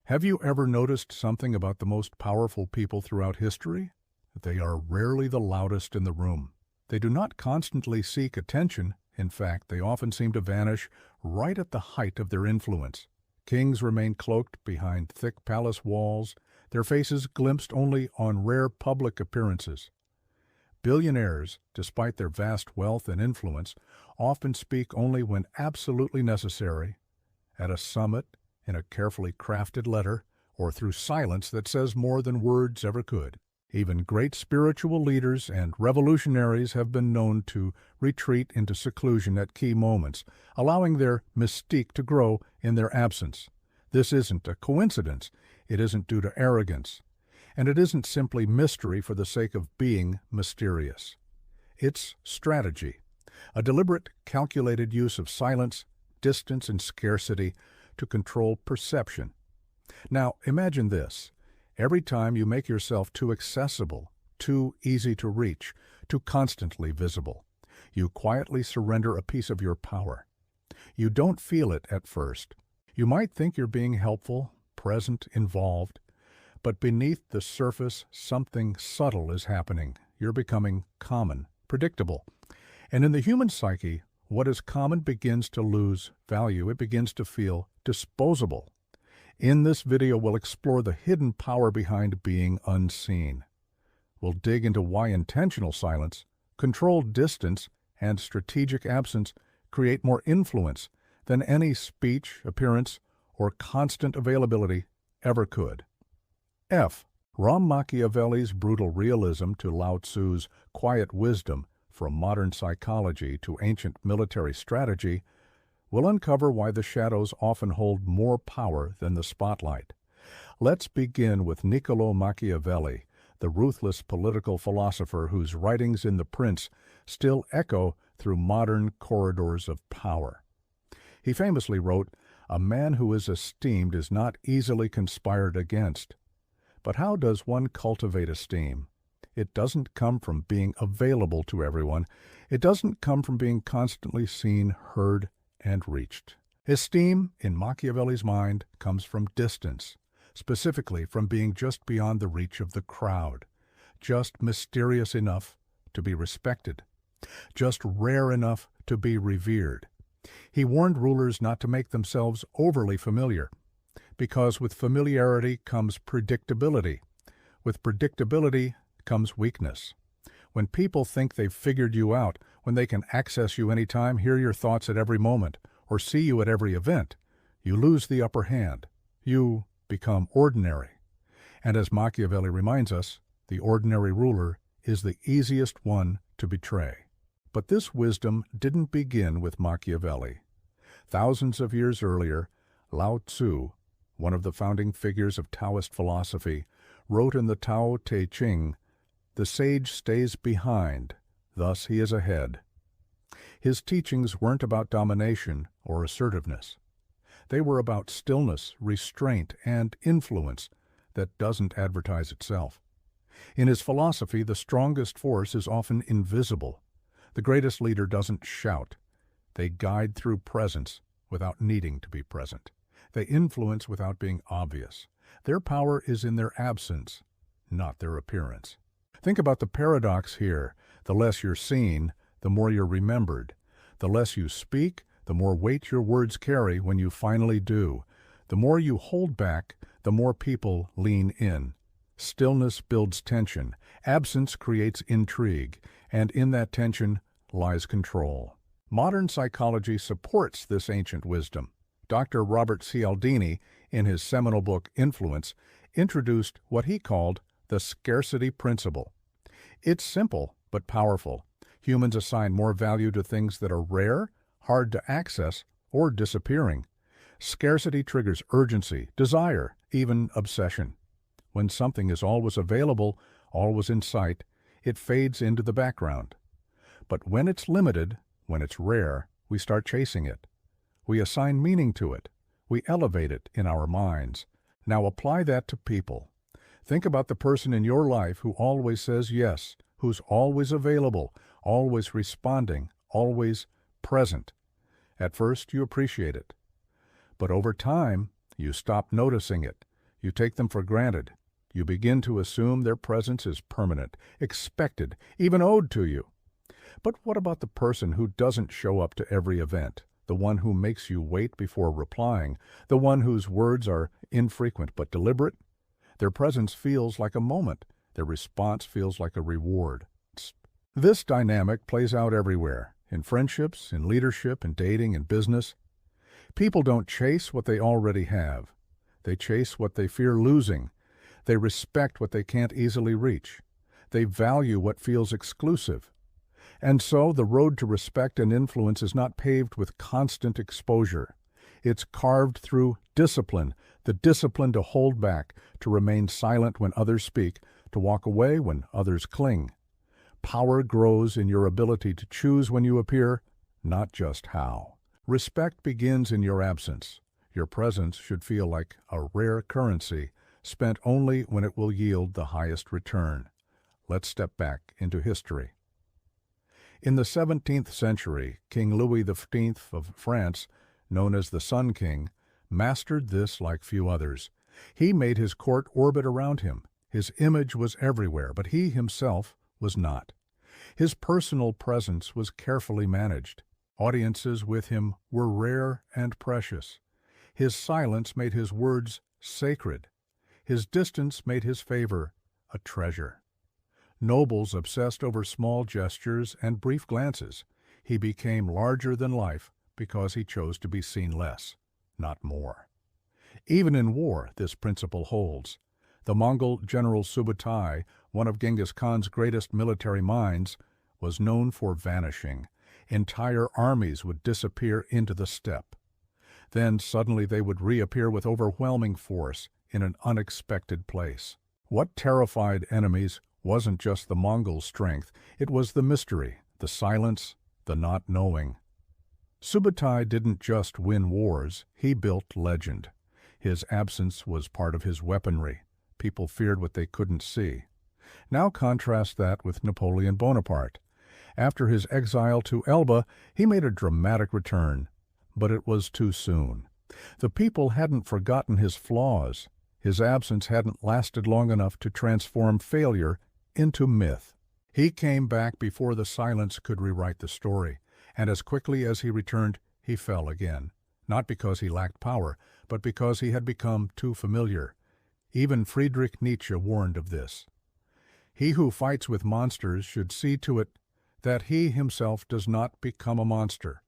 Have you ever noticed something about the most powerful people throughout history? They are rarely the loudest in the room. They do not constantly seek attention. In fact, they often seem to vanish right at the height of their influence. Kings remain cloaked behind thick palace walls, their faces glimpsed only on rare public appearances. Billionaires, despite their vast wealth and influence, often speak only when absolutely necessary, at a summit, in a carefully crafted letter, or through silence that says more than words ever could. Even great spiritual leaders and revolutionaries have been known to retreat into seclusion at key moments, allowing their mystique to grow in their absence. This isn't a coincidence. It isn't due to arrogance. And it isn't simply mystery for the sake of being mysterious. It's strategy, a deliberate, calculated use of silence, distance, and scarcity to control perception. Now, imagine this. Every time you make yourself too accessible, too easy to reach, too constantly visible, you quietly surrender a piece of your power. You don't feel it at first. You might think you're being helpful, present, involved, but beneath the surface, something subtle is happening. You're becoming common, predictable. And in the human psyche, what is common begins to lose value. It begins to feel disposable. In this video, we'll explore the hidden power behind being unseen. We'll dig into why intentional silence, controlled distance, and strategic absence create more influence than any speech, appearance, or constant availability ever could. F. From Machiavelli's brutal realism to Lao Tzu's quiet wisdom, from modern psychology to ancient military strategy, we'll uncover why the shadows often hold more power than the spotlight. Let's begin with Niccolò Machiavelli, the ruthless political philosopher whose writings in The Prince still echo through modern corridors of power. He famously wrote, "A man who is esteemed is not easily conspired against." But how does one cultivate esteem? It doesn't come from being available to everyone. It doesn't come from being constantly seen, heard, and reached. Esteem, in Machiavelli's mind, comes from distance, specifically from being just beyond the reach of the crowd, just mysterious enough to be respected, just rare enough to be revered. He warned rulers not to make themselves overly familiar, because with familiarity comes predictability. With predictability comes weakness. When people think they've figured you out, when they can access you anytime, hear your thoughts at every moment, or see you at every event, you lose the upper hand. You become ordinary. And as Machiavelli reminds us, the ordinary ruler is the easiest one to betray. But this wisdom didn't begin with Machiavelli. Thousands of years earlier, Lao Tzu, one of the founding figures of Taoist philosophy, wrote in the Tao Te Ching, "The sage stays behind, thus he is ahead." His teachings weren't about domination or assertiveness. They were about stillness, restraint, and influence that doesn't advertise itself. In his philosophy, the strongest force is often invisible. The greatest leader doesn't shout. They guide through presence without needing to be present. They influence without being obvious. Their power is in their absence, not their appearance. Think about the paradox here. The less you're seen, the more you're remembered. The less you speak, the more weight your words carry when you finally do. The more you hold back, the more people lean in. Stillness builds tension. Absence creates intrigue. And in that tension lies control. Modern psychology supports this ancient wisdom. Dr. Robert Cialdini, in his seminal book Influence, introduced what he called the scarcity principle. It's simple but powerful. Humans assign more value to things that are rare, hard to access, or disappearing. Scarcity triggers urgency, desire, even obsession. When something is always available, always in sight, it fades into the background. But when it's limited, when it's rare, we start chasing it. We assign meaning to it. We elevate it in our minds. Now apply that to people. Think about the person in your life who always says yes, who's always available, always responding, always present. At first, you appreciate it. But over time, you stop noticing it. You take them for granted. You begin to assume their presence is permanent, expected, even owed to you. But what about the person who doesn't show up to every event, the one who makes you wait before replying, the one whose words are infrequent but deliberate? Their presence feels like a moment. Their response feels like a reward. This dynamic plays out everywhere, in friendships, in leadership, in dating, in business. People don't chase what they already have. They chase what they fear losing. They respect what they can't easily reach. They value what feels exclusive. And so the road to respect and influence is not paved with constant exposure. It's carved through discipline, the discipline to hold back, to remain silent when others speak, to walk away when others cling. Power grows in your ability to choose when you appear, not just how. Respect begins in your absence. Your presence should feel like a rare currency, spent only when it will yield the highest return. Let's step back into history. In the 17th century, King Louis XV of France, known as the Sun King, mastered this like few others. He made his court orbit around him. His image was everywhere, but he himself was not. His personal presence was carefully managed. Audiences with him were rare and precious. His silence made his words sacred. His distance made his favor a treasure. Nobles obsessed over small gestures and brief glances. He became larger than life because he chose to be seen less, not more. Even in war, this principle holds. The Mongol general Subutai, one of Genghis Khan's greatest military minds, was known for vanishing. Entire armies would disappear into the steppe. Then suddenly they would reappear with overwhelming force in an unexpected place. What terrified enemies wasn't just the Mongol strength, it was the mystery, the silence, the not knowing. Subutai didn't just win wars, he built legend. His absence was part of his weaponry. People feared what they couldn't see. Now contrast that with Napoleon Bonaparte. After his exile to Elba, he made a dramatic return, but it was too soon. The people hadn't forgotten his flaws. His absence hadn't lasted long enough to transform failure into myth. He came back before the silence could rewrite the story, and as quickly as he returned, he fell again. Not because he lacked power, but because he had become too familiar. Even Friedrich Nietzsche warned of this. He who fights with monsters should see to it that he himself does not become a monster.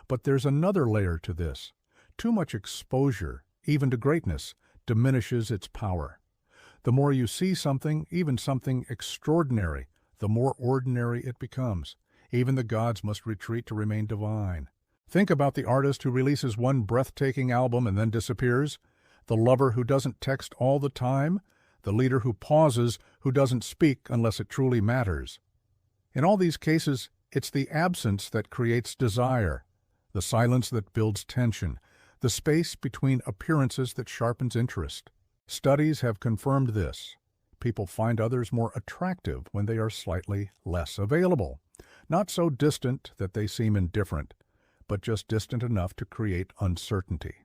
But there's another layer to this. Too much exposure, even to greatness, diminishes its power. The more you see something, even something extraordinary, the more ordinary it becomes. Even the gods must retreat to remain divine. Think about the artist who releases one breathtaking album and then disappears, the lover who doesn't text all the time, the leader who pauses, who doesn't speak unless it truly matters. In all these cases, it's the absence that creates desire, the silence that builds tension, the space between appearances that sharpens interest. Studies have confirmed this. People find others more attractive when they are slightly less available. Not so distant that they seem indifferent, but just distant enough to create uncertainty.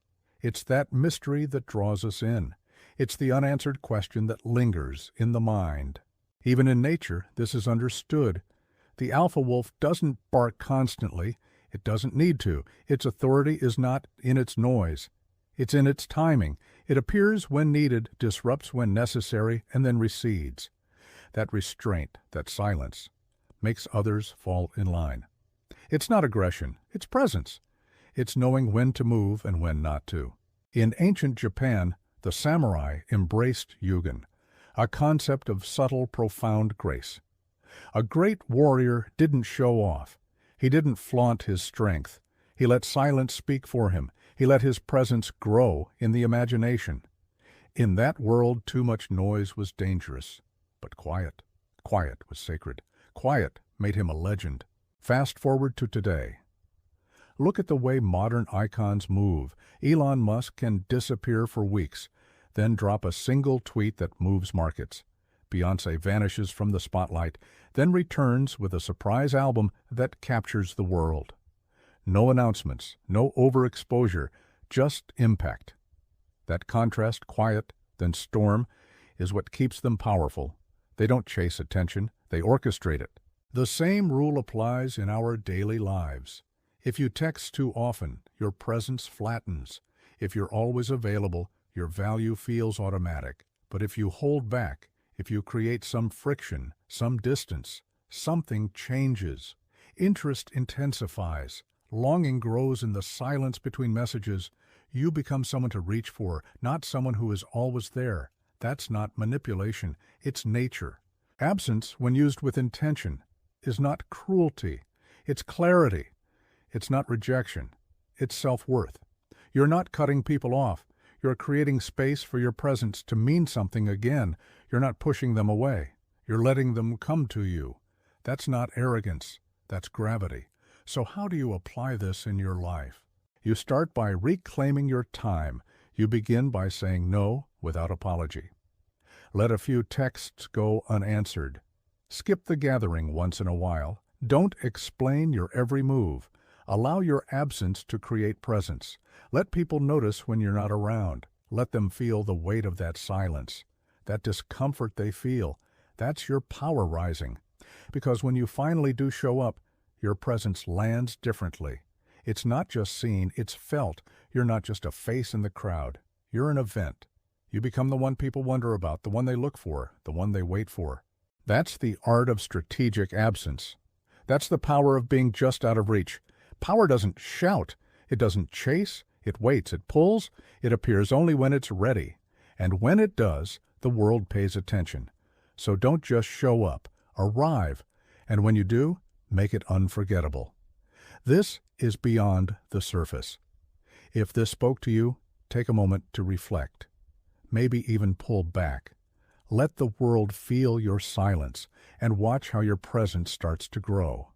It's that mystery that draws us in. It's the unanswered question that lingers in the mind. Even in nature, this is understood. The alpha wolf doesn't bark constantly. It doesn't need to. Its authority is not in its noise. It's in its timing. It appears when needed, disrupts when necessary, and then recedes. That restraint, that silence, makes others fall in line. It's not aggression, it's presence. It's knowing when to move and when not to. In ancient Japan, the samurai embraced Yugen, a concept of subtle, profound grace. A great warrior didn't show off. He didn't flaunt his strength. He let silence speak for him. He let his presence grow in the imagination. In that world, too much noise was dangerous. But quiet was sacred. Quiet made him a legend. Fast forward to today. Look at the way modern icons move. Elon Musk can disappear for weeks, then drop a single tweet that moves markets. Beyoncé vanishes from the spotlight, then returns with a surprise album that captures the world. No announcements, no overexposure, just impact. That contrast, quiet, then storm is what keeps them powerful. They don't chase attention, they orchestrate it. The same rule applies in our daily lives. If you text too often, your presence flattens. If you're always available, your value feels automatic. But if you hold back, if you create some friction, some distance, something changes. Interest intensifies. Longing grows in the silence between messages. You become someone to reach for, not someone who is always there. That's not manipulation, it's nature. Absence, when used with intention, is not cruelty. It's clarity. It's not rejection. It's self-worth. You're not cutting people off. You're creating space for your presence to mean something again. You're not pushing them away. You're letting them come to you. That's not arrogance. That's gravity. So how do you apply this in your life? You start by reclaiming your time. You begin by saying no without apology. Let a few texts go unanswered. Skip the gathering once in a while. Don't explain your every move. Allow your absence to create presence. Let people notice when you're not around. Let them feel the weight of that silence, that discomfort they feel. That's your power rising. Because when you finally do show up, your presence lands differently. It's not just seen, it's felt. You're not just a face in the crowd. You're an event. You become the one people wonder about, the one they look for, the one they wait for. That's the art of strategic absence. That's the power of being just out of reach. Power doesn't shout. It doesn't chase. It waits. It pulls. It appears only when it's ready. And when it does, the world pays attention. So don't just show up. Arrive. And when you do, make it unforgettable. This is beyond the surface. If this spoke to you, take a moment to reflect. Maybe even pull back. Let the world feel your silence and watch how your presence starts to grow.